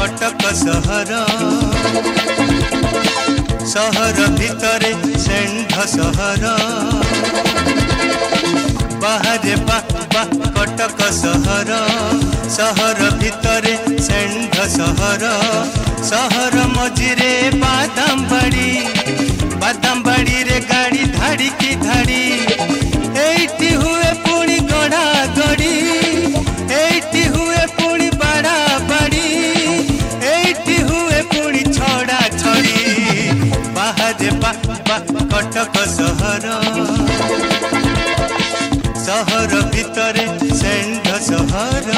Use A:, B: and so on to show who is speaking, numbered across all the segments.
A: कटक सहर सहर भितरे षेण्ढ सहर बाहरे बा कटक सहर सहर भितरे षेण्ढ सहर सहर मझिरे बादामबाड़ी रे गाड़ी धाड़ी की धाड़ी एठी हुए पुणी गड़ा गड़ी एठी हुए पुणी बाड़ा बाड़ी एठी हुए पुणी छड़ा छड़ी बाहरे बा कटक सहर सहर भितरे षेण्ढ सहर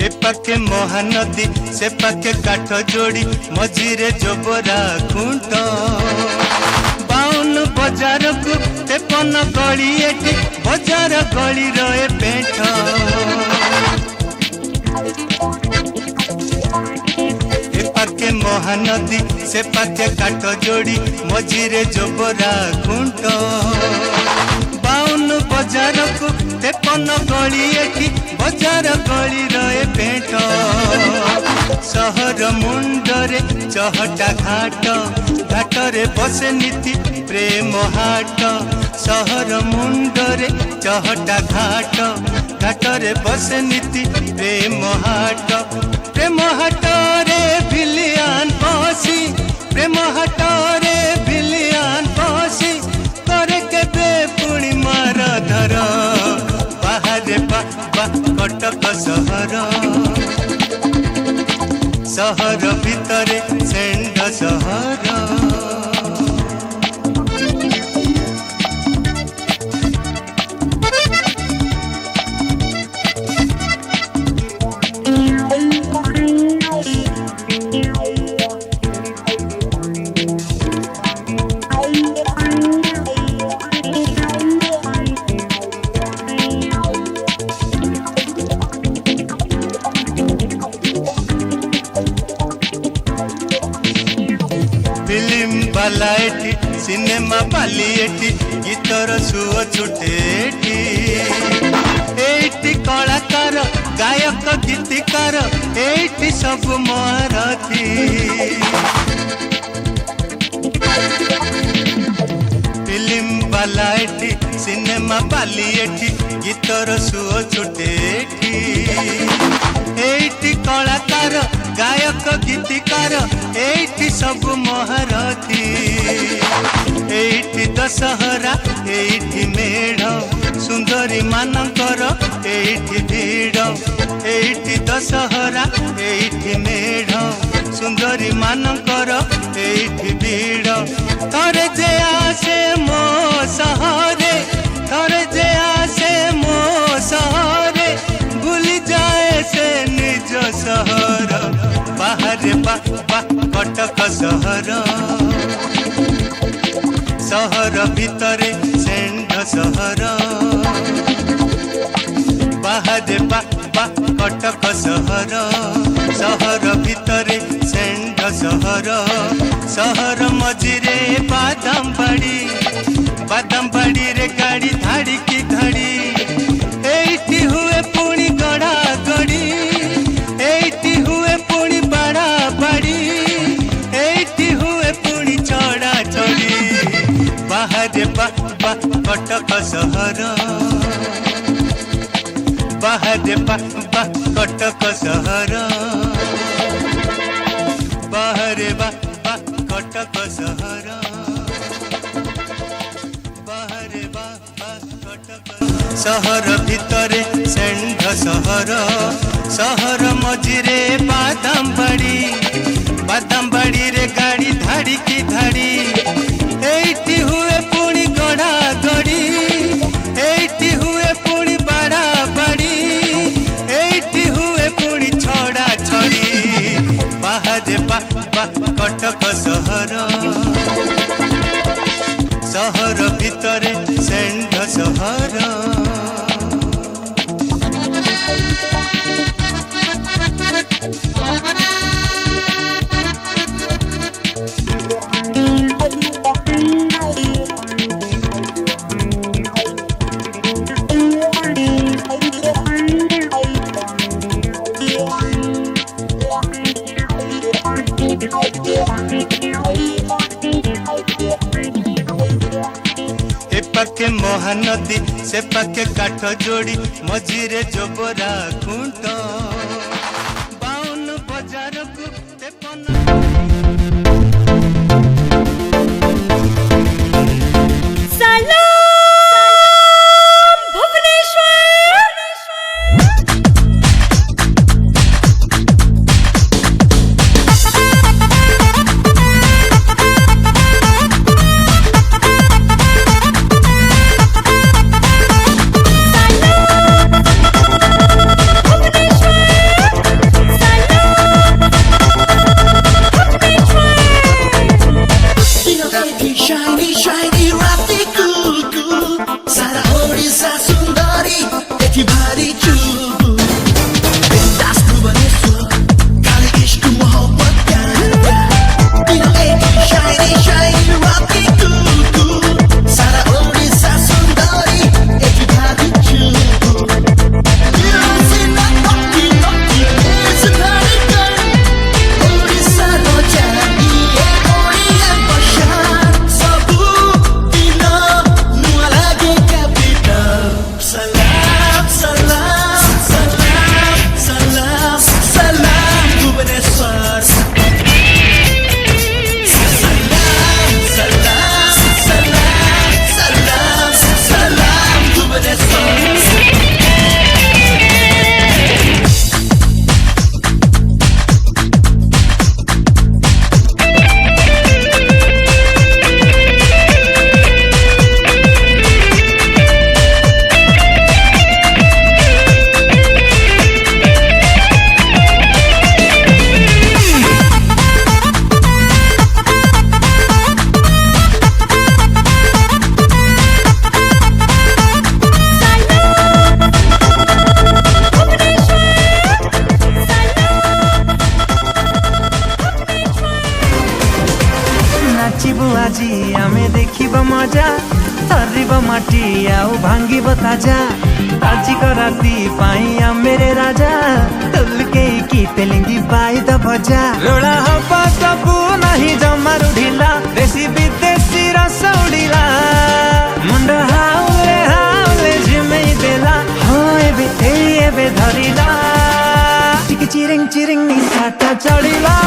A: एपाके महानदी से पाके काठ जोड़ी मझिरे जोबरा खुंट बाउन बजार को तेपन गली एटी बजार गली रहे पेंट एपाके महानदी से पाके काठ जोड़ी मझिरे जोबरा खुंट बाउन बजार को तेपन गली एटी बजार गली रहे पेट सहर मुंडरे चहटा घाट घाटरे बसे नीति प्रेम हाट सहर मुंडरे चहटा घाट घाटरे बसे नीति प्रेम हाट रे भिलियान पसी प्रेम हाट रे भिलियान पसी करे केबे पुणी मार धर बाहरे बा कटक सहर सहर भितरे षेण्ढ सहर फिल्म बालाएटी सिनेमा बालिएटी गीतर सुओ छुटेटी एटी कलाकार गायक गीतिकार एटी सब महारथी फिल्म बालाएटी सिनेमा बालिएटी गीतर सुओ छुटेटी एटी कलाकार गायक गीतिकार एठी सब महारथी एठी दशहरा एठी मेढ़ सुंदरी मानकर एठी भीड़ एठी दशहरा एठी मेढ़ सुंदरी मानकर एठी भीड़ थरे जे आसे मो सहरे थरे जे आसे मो सहरे भूली जाए से निज सहर बाहरे बा कटक सहर सहर भितरे षेण्ढ सहर बाहरे बा कटक सहर सहर भितरे षेण्ढ सहर सहर मझिरे बादामबाड़ी रे गाड़ी धाड़ी की धाड़ी एठी हुए पुणी गड़ा गड़ी एठी हुए पुणी बाड़ा बाड़ी एठी हुए पुणी चढ़ा चढ़ी बाहरे बा कटक सहर बाहरे बा कटक सहर बाहरे बा कटक सहर बाहरे बा कटक सहर भितरे षेण्ढ सहर सहर मझिरे बादामबाड़ी रे गाड़ी धाड़ी की धाड़ी एठी हुए पुणी गड़ा गड़ी एठी हुए पुणी बाड़ा बाड़ी एठी हुए पुणी छड़ा छड़ी बाहरे बा कटक सहर सहर सहर भितरे सेंध सहर पाके महानदी से पाके काठ जोड़ी मझीरे जोबरा खुंट बाउन बजार को
B: আজি आमे देखिबा मजा थरिबा माटी आउ भांगिबा ताजा आजी को राती पाई मेरे राजा तुलके की तेलिंगी बाई द भजा रोड़ा हवा सबू नहीं जमार ढिला देसी विदेशी रस उड़िला मुंड हाउले जिमे देला हो एबे धरिला टिक चिरिंग चिरिंग साटा चढ़िला